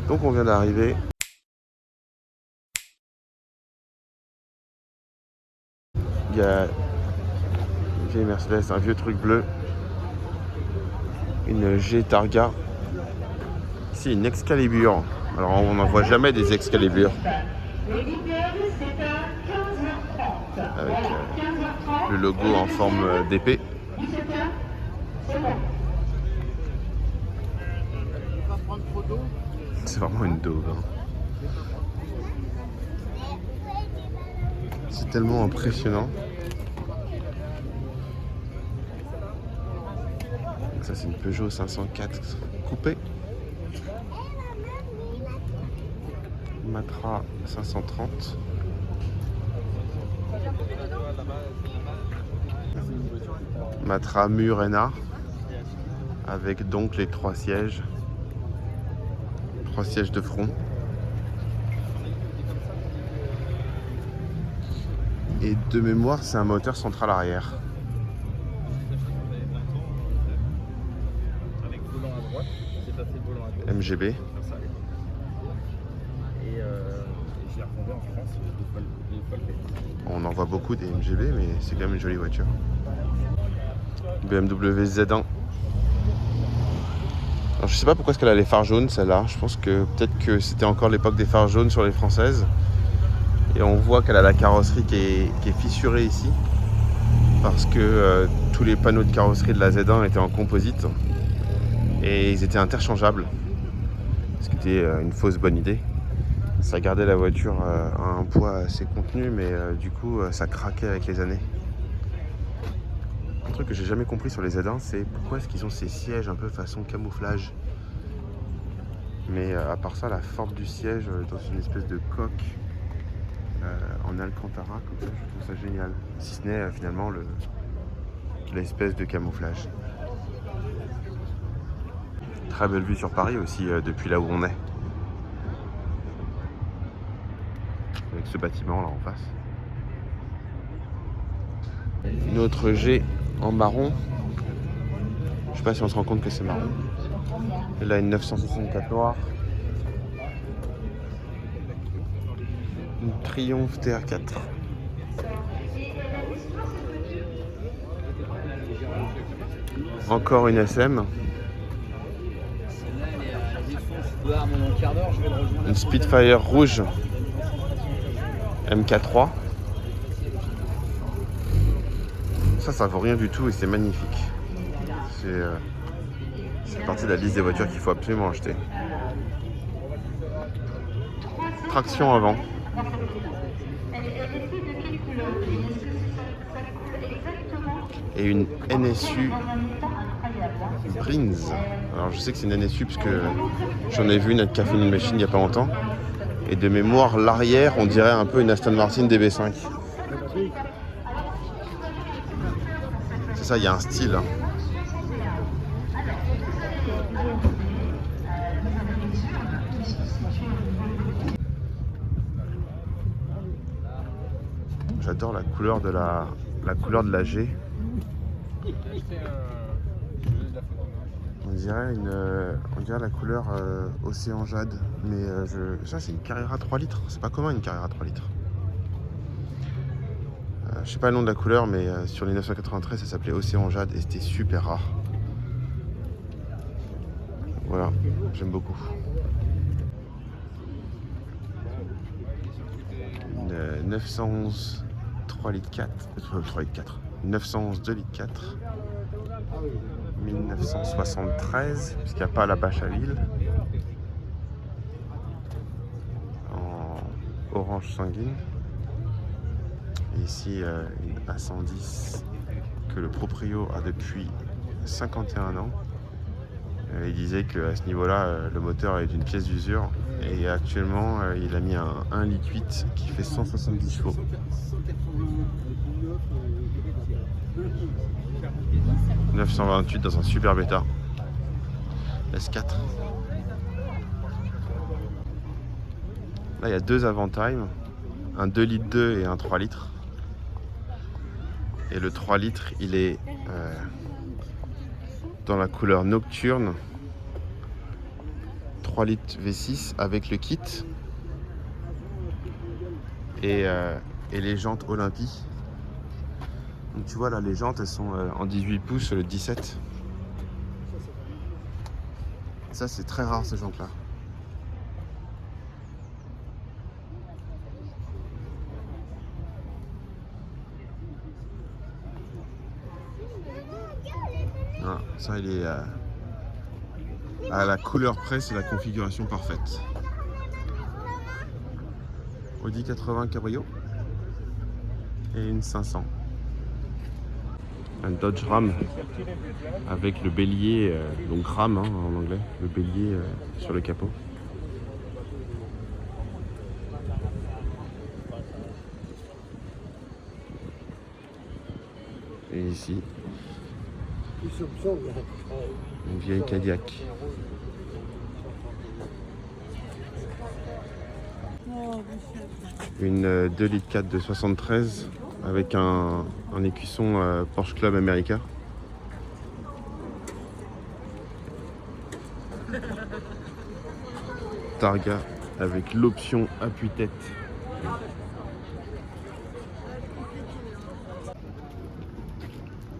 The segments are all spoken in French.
Donc on vient d'arriver. Il y a une vieille Mercedes, un vieux truc bleu. Une G Targa. Ici une Excalibur. Alors on n'en voit jamais des Excalibur. Avec le logo en forme d'épée. C'est vraiment une daube. Hein. C'est tellement impressionnant. Ça c'est une Peugeot 504 coupée. Matra 530. Matra Murena. Avec donc les 3 sièges. 3 sièges de front. Et de mémoire, c'est un moteur central arrière. MGB. On en voit beaucoup des MGB, mais c'est quand même une jolie voiture. BMW Z1. Alors, je sais pas pourquoi est-ce qu'elle a les phares jaunes, celle-là. Je pense que peut-être que c'était encore l'époque des phares jaunes sur les françaises. Et on voit qu'elle a la carrosserie qui est fissurée ici. Parce que tous les panneaux de carrosserie de la Z1 étaient en composite. Et ils étaient interchangeables. Ce qui était une fausse bonne idée. Ça gardait la voiture à un poids assez contenu, mais du coup ça craquait avec les années. Un truc que j'ai jamais compris sur les Z1, c'est pourquoi est-ce qu'ils ont ces sièges un peu façon camouflage. Mais à part ça, la forme du siège dans une espèce de coque en alcantara, comme ça, je trouve ça génial. Si ce n'est finalement l'espèce de camouflage. Très belle vue sur Paris aussi depuis là où on est. Avec ce bâtiment là en face. Une autre G en marron. Je sais pas si on se rend compte que c'est marron. Et là une 964 noire. Une Triumph TR4. Encore une SM. Une Spitfire rouge. MK3. Ça vaut rien du tout et c'est magnifique. C'est partie de la liste des voitures qu'il faut absolument acheter. Traction avant. Et une NSU Brinz. Alors je sais que c'est une NSU parce que j'en ai vu une à Caffeine Machine il n'y a pas longtemps. Et de mémoire, l'arrière, on dirait un peu une Aston Martin DB5. C'est ça, il y a un style. Hein. J'adore la couleur de la G. On dirait la couleur océan jade, mais ça c'est une Carrera 3 litres, c'est pas commun une Carrera 3 litres. Je sais pas le nom de la couleur, mais sur les 993 ça s'appelait océan jade et c'était super rare. Voilà, j'aime beaucoup. Une 911 3 litres 4, 3 litres 4, 911 2 litres 4. 1973, puisqu'il n'y a pas la bâche à huile. En orange sanguine. Et ici, une A110 que le proprio a depuis 51 ans. Il disait qu'à ce niveau-là, le moteur est d'une pièce d'usure. Et actuellement, il a mis un 1,8 litre qui fait 170 chevaux. « 928 dans un super bêta. S4. Là, il y a 2 Avantime. Un 2 litres 2 et un 3 litres. Et le 3 litres, il est dans la couleur nocturne. 3 litres V6 avec le kit et les jantes Olympie. Donc tu vois là, les jantes elles sont en 18 pouces sur le 17. Ça c'est très rare ces jantes là. Ah, ça il est à la couleur près, c'est la configuration parfaite. Audi 80 Cabrio et une 500. Un Dodge Ram avec le bélier, donc Ram hein, en anglais, le bélier sur le capot. Et ici, une vieille Cadillac. Une 2 litres 4 de 73 avec un écusson Porsche Club America. Targa avec l'option appui-tête.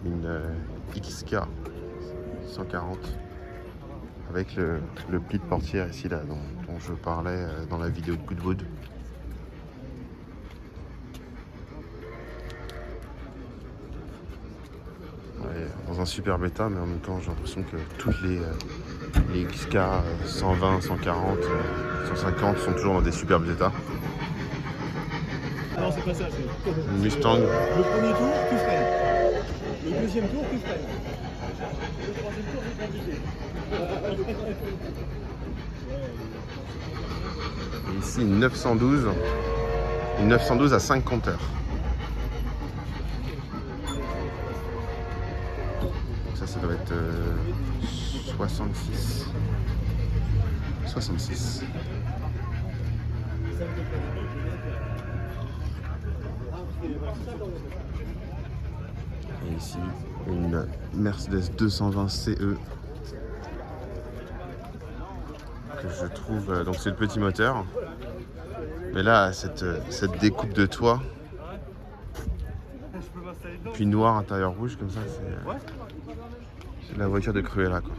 Une XK 140 avec le pli de portière ici là dont je parlais dans la vidéo de Goodwood. Ouais, dans un super état, mais en même temps j'ai l'impression que toutes les XK 120, 140, 150 sont toujours dans des superbes états. Non, c'est pas ça. C'est... Une Mustang. Le premier tour, tu freines. Le deuxième tour, tu freines. Le troisième tour, tu freines. Et ici une 912. Une 912 à 5 compteurs. Ça doit être 66. 66. Et ici, une Mercedes 220 CE que je trouve... donc c'est le petit moteur. Mais là, cette découpe de toit, puis noir, intérieur rouge, comme ça, c'est la voiture de Cruella, quoi.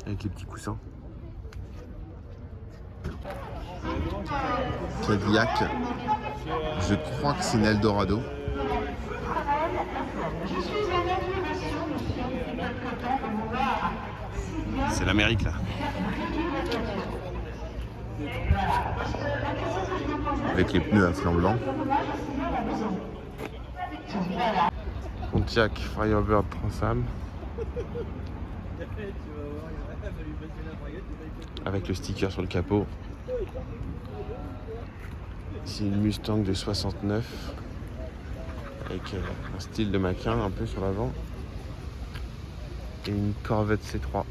Avec les petits coussins. Cadillac. Je crois que c'est une Eldorado. C'est l'Amérique là. Avec les pneus à flanc blanc. Pontiac Firebird Transam. Avec le sticker sur le capot. Ici une Mustang de 69 avec un style de maquin un peu sur l'avant et une Corvette C3.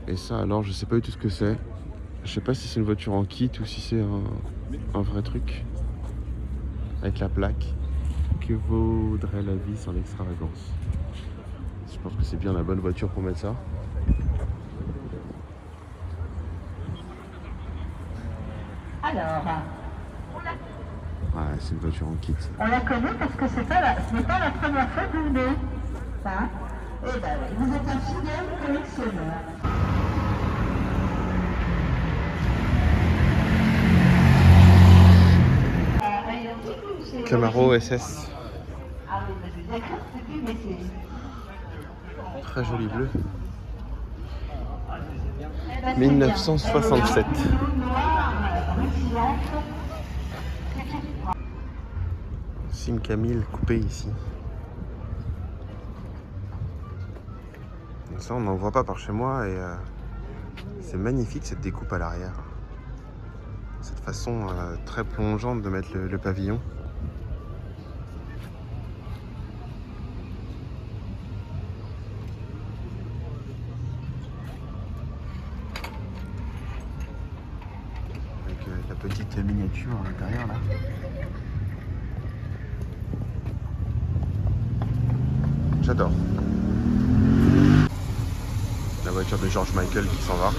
Et ça alors je sais pas du tout ce que c'est. Je sais pas si c'est une voiture en kit ou si c'est un vrai truc. Avec la plaque. Que vaudrait la vie sans l'extravagance? Je pense que c'est bien la bonne voiture pour mettre ça. Alors, Ouais, c'est une voiture en kit. on la connaît parce que ce n'est pas la première fois que vous venez. Hein? Eh ben oui, vous êtes un fidèle collectionneur. Camaro SS. Ah oui, mais c'est d'accord, c'est plus, mais c'est... Très joli bleu. Eh ben, c'est 1967. Simca 1000 coupé ici. Donc ça on n'en voit pas par chez moi et c'est magnifique cette découpe à l'arrière. Cette façon très plongeante de mettre le pavillon. Avec la petite miniature à l'intérieur là. J'adore. La voiture de George Michael qui s'en va.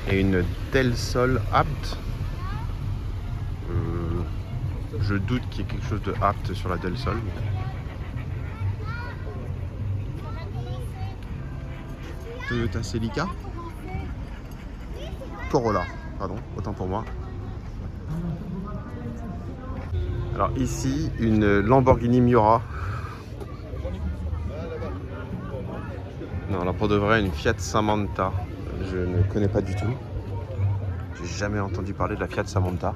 Et une Del Sol apte. Je doute qu'il y ait quelque chose de apte sur la Del Sol. Toyota Celica. Corolla, pardon, autant pour moi. Alors ici, une Lamborghini Miura. Non, alors pour de vrai, une Fiat Samantha. Je ne connais pas du tout. J'ai jamais entendu parler de la Fiat Samantha.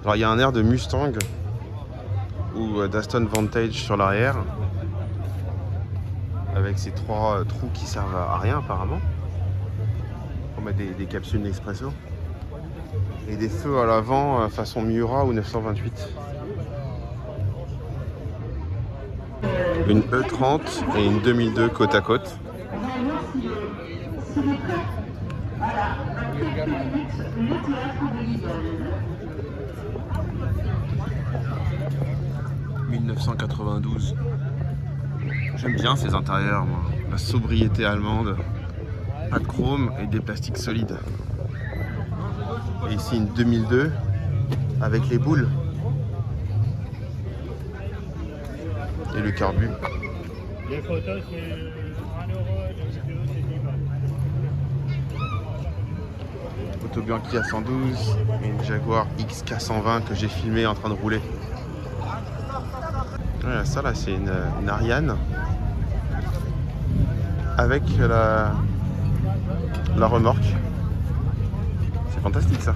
Alors il y a un air de Mustang ou d'Aston Vantage sur l'arrière. Avec ces 3 trous qui servent à rien apparemment. Pour mettre des capsules Nespresso. Et des feux à l'avant façon Miura ou 928. Une E30 et une 2002 côte à côte. « 1992. J'aime bien ces intérieurs, moi. La sobriété allemande. Pas de chrome et des plastiques solides. Et ici une 2002 avec les boules. Et le carbu. Les photos, c'est 1 euro, la vidéo, c'est 10 balles. Auto Bianchi à 112 et une Jaguar XK120 que j'ai filmé en train de rouler. Voilà, ça là c'est une Ariane avec la remorque. C'est fantastique ça.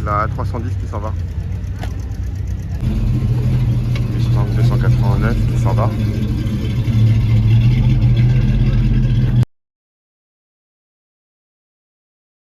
La 310 qui s'en va. 240